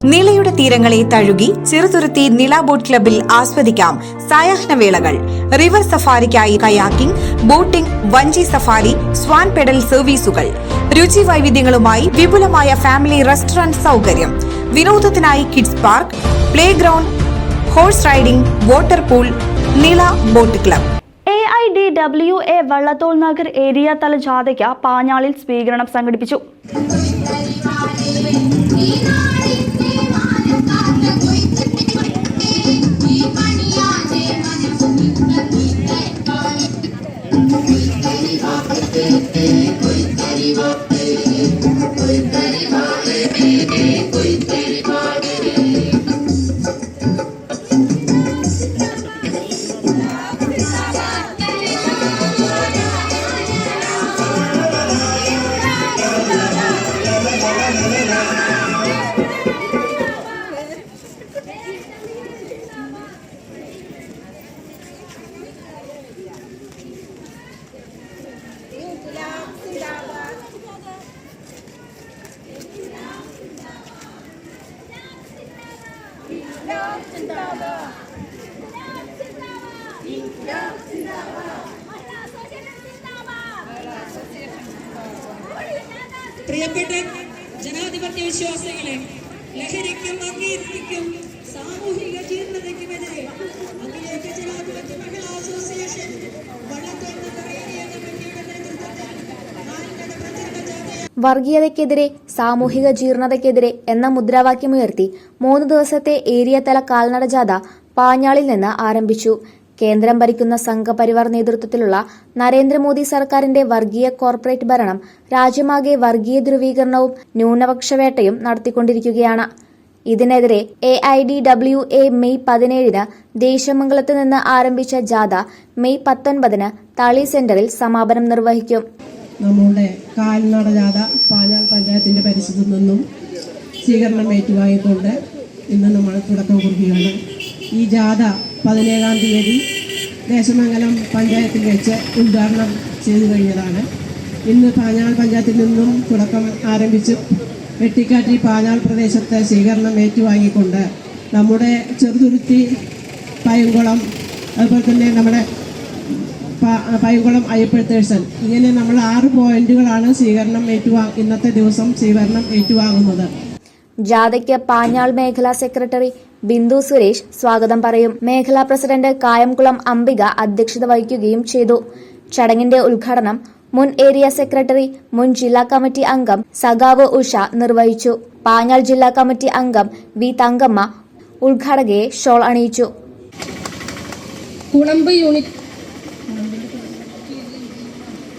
നിളയുടെ തീരങ്ങളെ തഴുകി ചെറുതുരുത്തി നില ബോട്ട് ക്ലബിൽ ആസ്വദിക്കാം സായാഹ്നവേളകൾ. റിവർ സഫാരിക്കായി കയാക്കിംഗ്, ബോട്ടിംഗ്, വഞ്ചി സഫാരി, സ്വാൻ പെഡൽ സർവീസുകൾ. രുചി വൈവിധ്യങ്ങളുമായി വിപുലമായ ഫാമിലി റെസ്റ്റോറന്റ് സൗകര്യം. വിനോദത്തിനായി kids park, playground, horse riding, water pool. Nila boat club. AIDWA Vallathol Nagar area തല ജാഥയ്ക്ക് പാഞ്ഞാളിൽ സ്വീകരണം സംഘടിപ്പിച്ചു. പ്രിയപ്പെട്ട ജനാധിപത്യ വിശ്വാസികളെ, ലഹരിക്കും അനീതിക്കും സാമൂഹിക ജീർണതയ്ക്കുമെതിരെ അഖിലേന്ത്യാ ജനാധിപത്യ മഹിളാ അസോസിയേഷൻ വള്ളത്തോൾ നഗർ ഏരിയ കമ്മിറ്റിയുടെ നേതൃത്വത്തിൽ വർഗീയതയ്ക്കെതിരെ സാമൂഹിക ജീർണതയ്ക്കെതിരെ എന്ന മുദ്രാവാക്യമുയർത്തി 3 ദിവസത്തെ ഏരിയ തല കാൽനട ജാഥ പാഞ്ഞാളിൽ നിന്ന് ആരംഭിച്ചു. കേന്ദ്രം ഭരിക്കുന്ന സംഘപരിവാർ നേതൃത്വത്തിലുള്ള നരേന്ദ്രമോദി സർക്കാരിന്റെ വർഗീയ കോർപ്പറേറ്റ് ഭരണം രാജ്യമാകെ വർഗീയ ധ്രുവീകരണവും ന്യൂനപക്ഷവേട്ടയും നടത്തിക്കൊണ്ടിരിക്കുകയാണ്. ഇതിനെതിരെ AIDWA മെയ് 17 ദേശമംഗലത്ത് നിന്ന് ആരംഭിച്ച ജാഥ മെയ് 19 തളി സെന്ററിൽ സമാപനം നിർവഹിക്കും. നമ്മുടെ കാൽനട ജാഥ പാഞ്ഞാൾ പഞ്ചായത്തിന്റെ പരിസരത്തു നിന്നും സ്വീകരണം ഏറ്റുവാങ്ങിക്കൊണ്ട് ഇന്ന് നമ്മൾ തുടക്കം കുറിക്കുകയാണ്. ഈ ജാഥ 17-ാം തീയതി ദേശമംഗലം പഞ്ചായത്തിൽ വെച്ച് ഉദ്ഘാടനം ചെയ്തു കഴിഞ്ഞതാണ്. ഇന്ന് പാഞ്ഞാൾ പഞ്ചായത്തിൽ നിന്നും തുടക്കം ആരംഭിച്ച് വെട്ടിക്കാട്ടി പാഞ്ഞാൾ പ്രദേശത്തെ സ്വീകരണം ഏറ്റുവാങ്ങിക്കൊണ്ട് നമ്മുടെ ചെറുതുരുത്തി, പയങ്കുളം, അതുപോലെ തന്നെ നമ്മുടെ പയങ്കുളം, അയ്യപ്പഴുത്തേഴ്സൺ, ഇങ്ങനെ നമ്മൾ 6 പോയിന്റുകളാണ് ഇന്നത്തെ ദിവസം സ്വീകരണം ഏറ്റുവാങ്ങുന്നത്. ജാഥയ്ക്ക് പാഞ്ഞാൾ മേഖലാ സെക്രട്ടറി ബിന്ദു സുരേഷ് സ്വാഗതം പറയും. മേഖലാ പ്രസിഡന്റ് കായംകുളം അംബിക അധ്യക്ഷത വഹിക്കുകയും ചെയ്തു. ചടങ്ങിന്റെ ഉദ്ഘാടനം മുൻ ഏരിയ സെക്രട്ടറി, മുൻ ജില്ലാ കമ്മിറ്റി അംഗം സഖാവ് ഉഷ നിർവഹിച്ചു. പാഞ്ഞാൾ ജില്ലാ കമ്മിറ്റി അംഗം വി തങ്കമ്മ ഉദ്ഘാടകയെ ഷോൾ അണിയിച്ചു. കുളമ്പ് യൂണിറ്റ്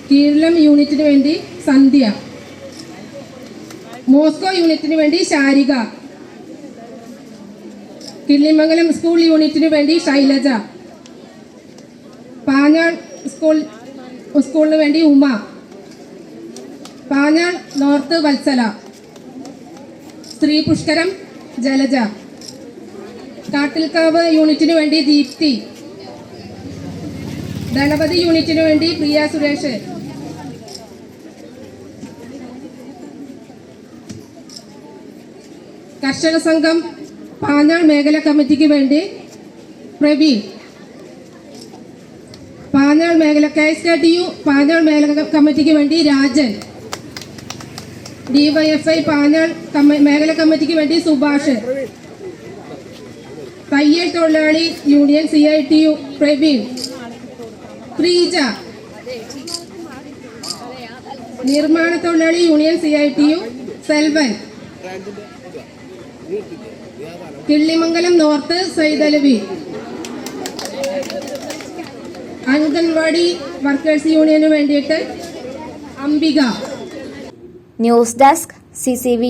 കീഴ്ലം യൂണിറ്റിന് വേണ്ടി സന്ധ്യ, മോസ്കോ യൂണിറ്റിന് വേണ്ടി ശാരിക, കിള്ളിമംഗലം സ്കൂൾ യൂണിറ്റിന് വേണ്ടി ശൈലജ, പാഞ്ഞാൾ സ്കൂളിന് വേണ്ടി ഉമ, പാഞ്ഞാൾ നോർത്ത് വത്സല, സ്ത്രീ പുഷ്കരം ജലജ, കാട്ടിൽക്കാവ് യൂണിറ്റിന് വേണ്ടി ദീപ്തി, ഗണപതി യൂണിറ്റിന് വേണ്ടി പ്രിയ സുരേഷ്, കർഷക സംഘം പാഞ്ഞാൾ മേഖലാ കമ്മിറ്റിക്ക് വേണ്ടി പ്രവീൺ, പാഞ്ഞാൾ മേഖല KSKTU പാഞ്ഞാൾ മേഖലാ കമ്മിറ്റിക്ക് വേണ്ടി രാജൻ, DYFI പാഞ്ഞാൾ മേഖലാ കമ്മിറ്റിക്ക് വേണ്ടി സുഭാഷ്, തയ്യൽ തൊഴിലാളി യൂണിയൻ CITU പ്രവീൺ, പ്രീജ, നിർമ്മാണ തൊഴിലാളി union CITU Selvan, Killimangalam north Saidalavi, anganwadi workers യൂണിയന് വേണ്ടിയിട്ട് അംബിക. News desk CCV.